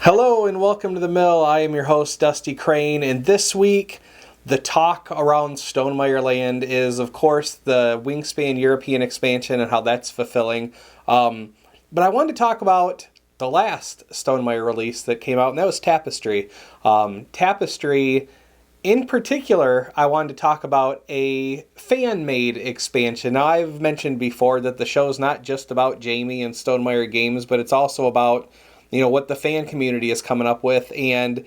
Hello and welcome to the Mill. I am your host, Dusty Crane, and this week the talk around Stonemaier Land is, of course, the Wingspan European expansion and how that's fulfilling. But I wanted to talk about the last Stonemaier release that came out, and that was Tapestry. Tapestry, in particular, I wanted to talk about a fan-made expansion. Now, I've mentioned before that the show's not just about Jamie and Stonemaier games, but it's also about what the fan community is coming up with. And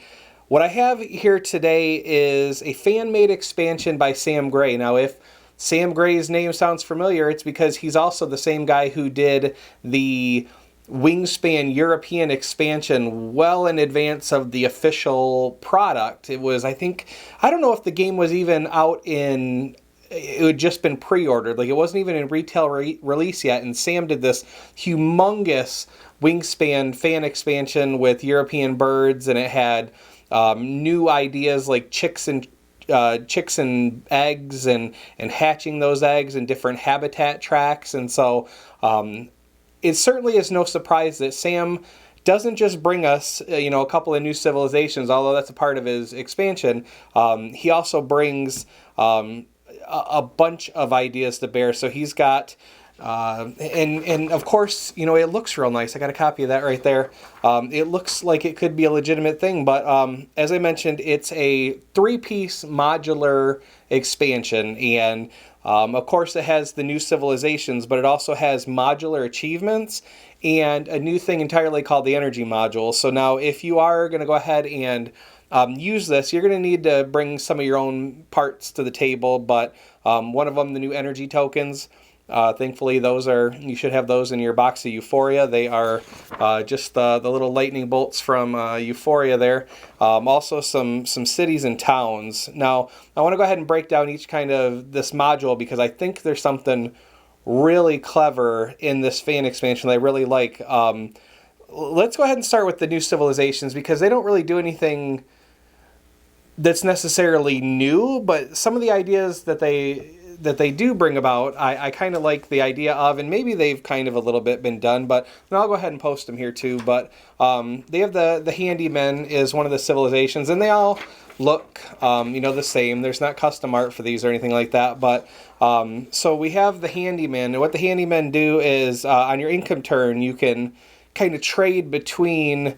what I have here today is a fan-made expansion by Sam Gray. Now, if Sam Gray's name sounds familiar, it's because he's also the same guy who did the Wingspan European expansion well in advance of the official product. It was, I don't know if the game was even out it had just been pre-ordered. Like, it wasn't even in retail release yet, and Sam did this humongous Wingspan fan expansion with European birds, and it had new ideas like chicks and eggs and hatching those eggs in different habitat tracks. And so it certainly is no surprise that Sam doesn't just bring us a couple of new civilizations, although that's a part of his expansion. He also brings a bunch of ideas to bear. So he's got and of course, it looks real nice. I got a copy of that right there. It looks like it could be a legitimate thing, but as I mentioned, it's a 3-piece modular expansion, and of course it has the new civilizations, but it also has modular achievements and a new thing entirely called the energy module. So now if you are going to go ahead and use this, you're going to need to bring some of your own parts to the table, but one of them, the new energy tokens, thankfully you should have those in your box of Euphoria. They are just the little lightning bolts from Euphoria there. Also some cities and towns. Now, I want to go ahead and break down each kind of this module because I think there's something really clever in this fan expansion that I really like. Let's go ahead and start with the new civilizations because they don't really do anything that's necessarily new, but some of the ideas that they do bring about, I kind of like the idea of, and maybe they've kind of a little bit been done, but I'll go ahead and post them here too. But they have the handymen is one of the civilizations, and they all look the same. There's not custom art for these or anything like that, but so we have the handymen, and what the handymen do is on your income turn you can kind of trade between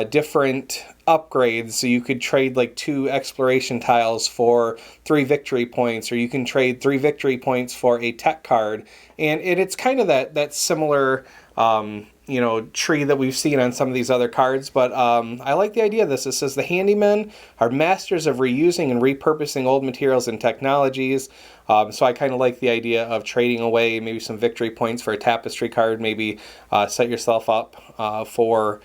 different upgrades. So you could trade like 2 exploration tiles for 3 victory points, or you can trade 3 victory points for a tech card. And it's kind of that similar tree that we've seen on some of these other cards. But I like the idea of this. It says the handymen are masters of reusing and repurposing old materials and technologies. So I kind of like the idea of trading away maybe some victory points for a tapestry card, maybe set yourself up for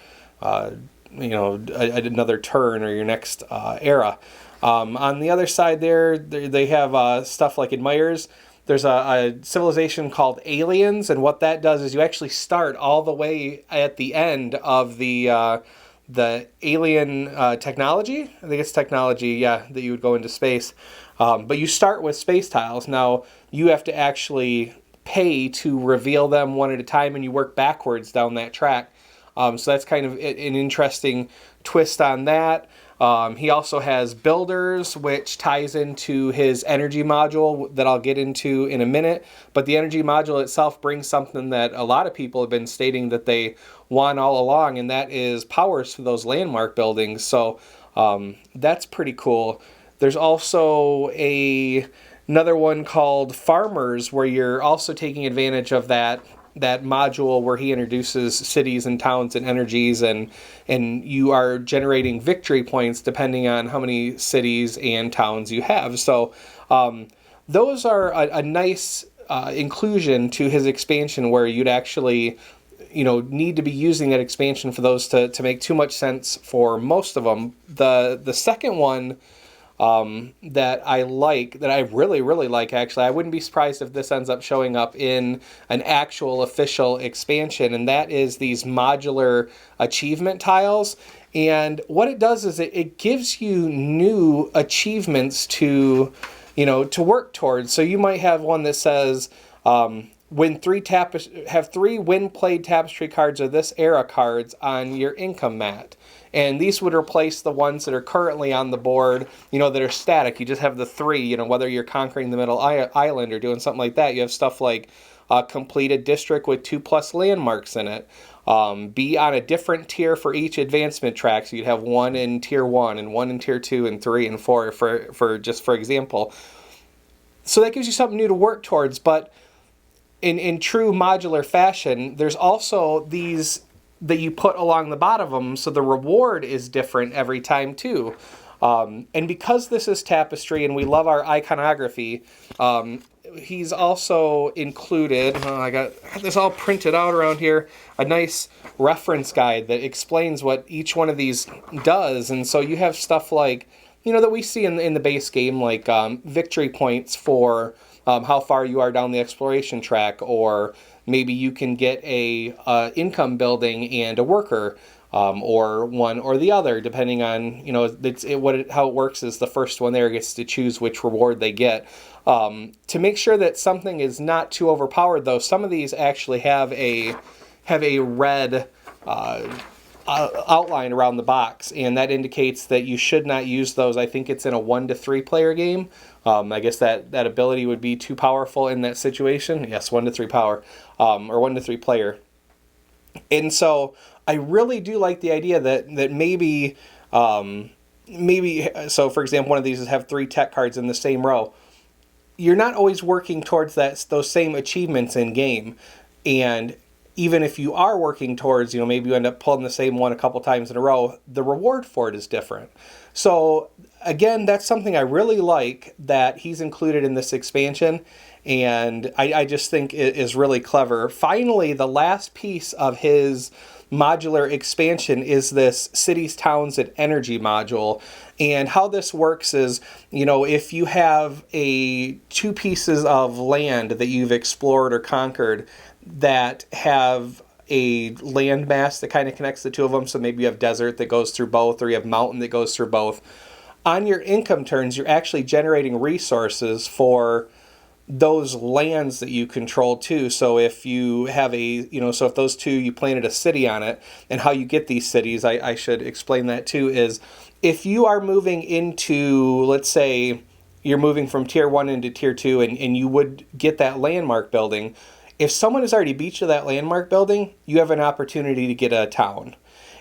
another turn or your next era. On the other side there they have stuff like admirers. There's a civilization called aliens, and what that does is you actually start all the way at the end of the alien technology. I think it's technology, that you would go into space. But you start with space tiles. Now, you have to actually pay to reveal them one at a time, and you work backwards down that track. So that's kind of an interesting twist on that. He also has builders, which ties into his energy module that I'll get into in a minute. But the energy module itself brings something that a lot of people have been stating that they want all along, and that is powers for those landmark buildings. So that's pretty cool. There's also another one called Farmers, where you're also taking advantage of that module where he introduces cities and towns and energies, and you are generating victory points depending on how many cities and towns you have. So those are a nice inclusion to his expansion, where you'd actually need to be using that expansion for those to make too much sense for most of them. The second one that I like, that I really, really like, actually. I wouldn't be surprised if this ends up showing up in an actual official expansion, and that is these modular achievement tiles. And what it does is it gives you new achievements to work towards. So you might have one that says win have 3 win played Tapestry cards or this era cards on your income mat. And these would replace the ones that are currently on the board, that are static. You just have the 3, whether you're conquering the middle island or doing something like that. You have stuff like complete a district with 2+ landmarks in it. Be on a different tier for each advancement track. So you'd have 1 in tier 1 and 1 in tier 2 and 3 and 4 for example. So that gives you something new to work towards. But in true modular fashion, there's also these that you put along the bottom of them, so the reward is different every time too. And because this is Tapestry and we love our iconography, he's also included, I got this all printed out around here, a nice reference guide that explains what each one of these does. And so you have stuff like, that we see in the base game, like victory points for how far you are down the exploration track, or maybe you can get a income building and a worker, or one or the other, depending on how it works is the first one there gets to choose which reward they get. To make sure that something is not too overpowered, though, some of these actually have a red outline around the box, and that indicates that you should not use those. I think it's in a 1 to 3 player game. I guess that ability would be too powerful in that situation. Yes, 1 to 3 power, or 1 to 3 player. And so I really do like the idea that maybe, so for example, one of these is have 3 tech cards in the same row. You're not always working towards those same achievements in game. And even if you are working towards, maybe you end up pulling the same one a couple times in a row, the reward for it is different. So again, that's something I really like that he's included in this expansion, and I just think it is really clever. Finally, the last piece of his modular expansion is this cities, towns, and energy module. And how this works is, if you have 2 pieces of land that you've explored or conquered that have a land mass that kind of connects the 2 of them, so maybe you have desert that goes through both, or you have mountain that goes through both. On your income turns, you're actually generating resources for those lands that you control too. So if you have so if those 2, you planted a city on it, and how you get these cities, I should explain that too, is if you are moving into, let's say, you're moving from tier 1 into tier 2, and you would get that landmark building. If someone has already beat you that landmark building, you have an opportunity to get a town.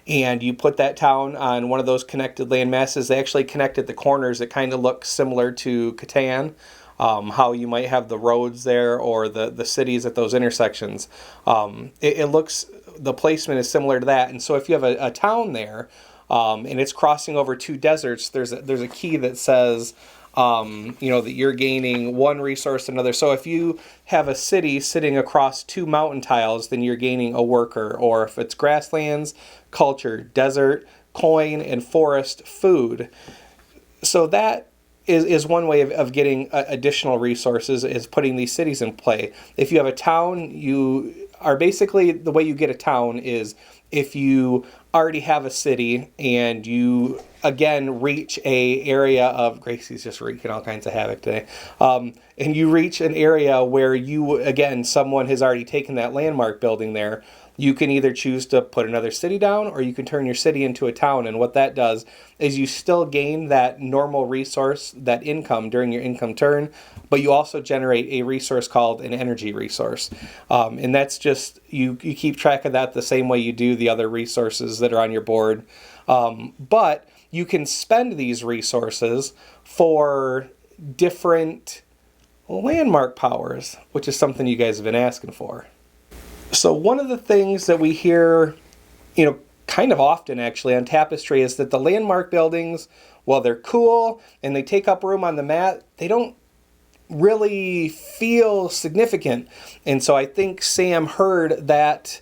And you put that town on one of those connected land masses. They actually connect at the corners. It kind of looks similar to Catan, how you might have the roads there or the cities at those intersections. It looks, the placement is similar to that. And so if you have a town there, and it's crossing over 2 deserts, there's a key that says, that you're gaining 1 resource another. So if you have a city sitting across 2 mountain tiles, then you're gaining a worker. Or if it's grasslands, culture, desert, coin, and forest, food. So that is one way of getting additional resources, is putting these cities in play. If you have a town, you are basically, the way you get a town is if you already have a city and you again reach a area of, Gracie's just wreaking all kinds of havoc today, and you reach an area where someone has already taken that landmark building there, you can either choose to put another city down, or you can turn your city into a town. And what that does is you still gain that normal resource, that income during your income turn, but you also generate a resource called an energy resource. And that's just, you keep track of that the same way you do the other resources that are on your board. But you can spend these resources for different landmark powers, which is something you guys have been asking for. So one of the things that we hear, kind of often actually on Tapestry is that the landmark buildings, while they're cool and they take up room on the mat, they don't really feel significant. And so I think Sam heard that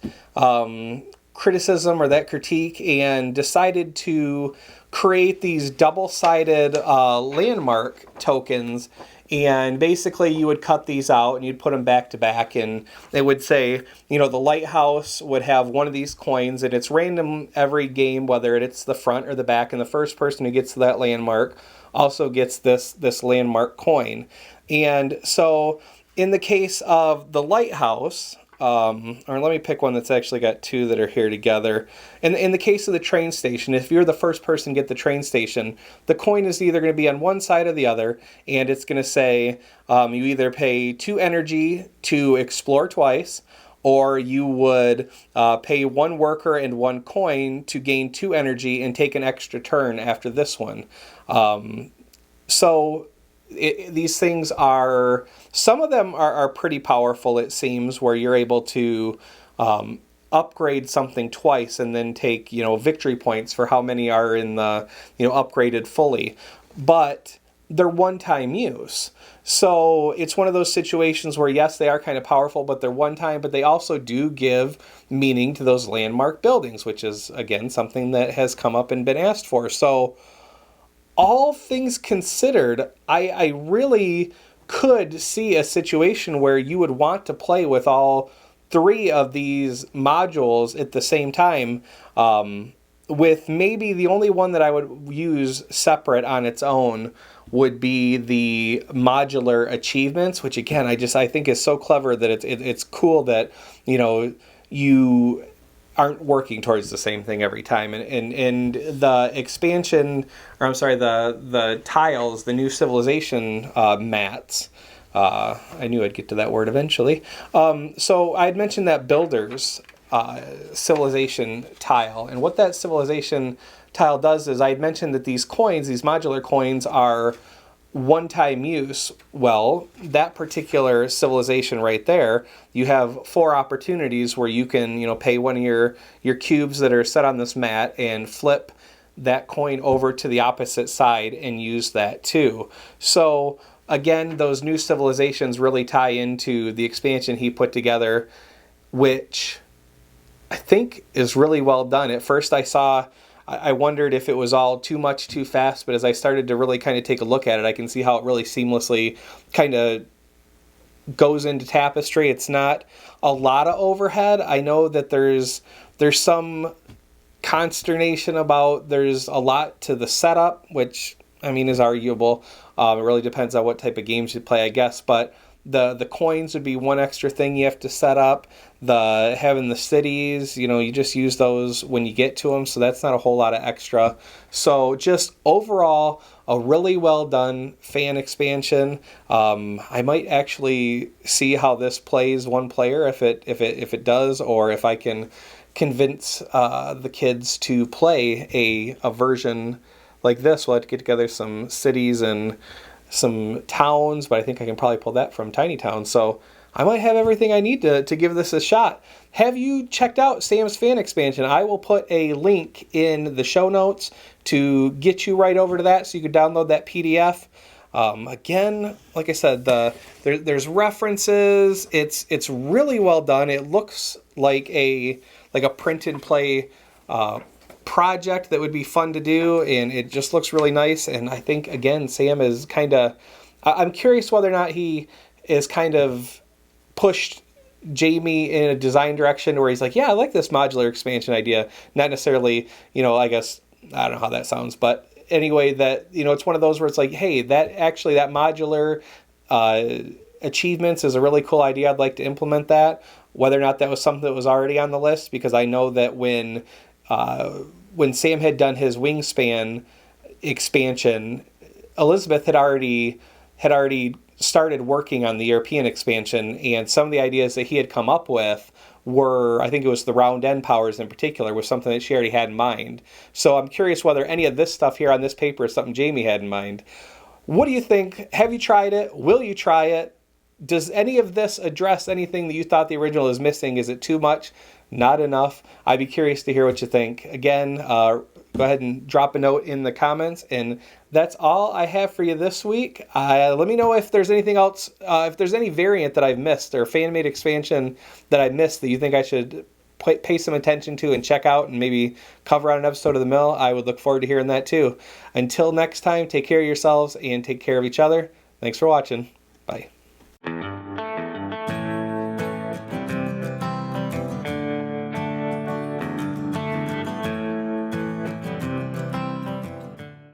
criticism or that critique and decided to create these double-sided landmark tokens. And basically you would cut these out and you'd put them back to back, and they would say, the lighthouse would have one of these coins, and it's random every game whether it's the front or the back, and the first person who gets to that landmark also gets this landmark coin. And so In the case of the lighthouse, or let me pick one that's actually got two that are here together. In the case of the train station, if you're the first person to get the train station, the coin is either going to be on one side or the other, and it's going to say you either pay 2 energy to explore twice, or you would pay 1 worker and 1 coin to gain 2 energy and take an extra turn after this one. So these things are, some of them are pretty powerful, it seems, where you're able to upgrade something twice and then take, victory points for how many are in the, upgraded fully. But they're one-time use. So it's one of those situations where, yes, they are kind of powerful, but they're one-time, but they also do give meaning to those landmark buildings, which is, again, something that has come up and been asked for. So all things considered, I really could see a situation where you would want to play with all 3 of these modules at the same time, with maybe the only one that I would use separate on its own would be the modular achievements, which again, I think is so clever that it's cool that, you aren't working towards the same thing every time. And the expansion, or I'm sorry, the tiles, the new civilization mats, I knew I'd get to that word eventually. So I had mentioned that builders civilization tile, and what that civilization tile does is I had mentioned that these coins, these modular coins, are one-time use. Well, that particular civilization right there, you have 4 opportunities where you can, pay one of your cubes that are set on this mat and flip that coin over to the opposite side and use that too. So again, those new civilizations really tie into the expansion he put together, which I think is really well done. At first I wondered if it was all too much too fast, but as I started to really kind of take a look at it, I can see how it really seamlessly kind of goes into Tapestry. It's not a lot of overhead. I know that there's some consternation about there's a lot to the setup, which is arguable. It really depends on what type of games you play, I guess, but the coins would be one extra thing you have to set up. Having the cities, you just use those when you get to them, so that's not a whole lot of extra. So just overall, a really well done fan expansion. I might actually see how this plays one player if it does, or if I can convince the kids to play a version like this. We'll have to get together some cities and some towns, but I think I can probably pull that from Tiny Town. So I might have everything I need to give this a shot. Have you checked out Sam's fan expansion? I will put a link in the show notes to get you right over to that so you can download that PDF. Again, like I said, there's references. It's really well done. It looks like a print and play project that would be fun to do, and it just looks really nice. And I think, again, Sam is I'm curious whether or not he is kind of pushed Jamie in a design direction where he's like, yeah, I like this modular expansion idea. Not necessarily, I guess, I don't know how that sounds, but anyway, that, it's one of those where it's like, hey, that modular achievements is a really cool idea. I'd like to implement that. Whether or not that was something that was already on the list, because I know that when Sam had done his Wingspan expansion, Elizabeth had already started working on the European expansion, and some of the ideas that he had come up with were, I think it was the round end powers in particular, was something that she already had in mind. So I'm curious whether any of this stuff here on this paper is something Jamie had in mind. What do you think? Have you tried it? Will you try it? Does any of this address anything that you thought the original is missing? Is it too much? Not enough? I'd be curious to hear what you think. Again, go ahead and drop a note in the comments. And that's all I have for you this week. Let me know if there's anything else, if there's any variant that I've missed or fan-made expansion that I missed that you think I should pay some attention to and check out and maybe cover on an episode of The Mill. I would look forward to hearing that too. Until next time, take care of yourselves and take care of each other. Thanks for watching. Bye.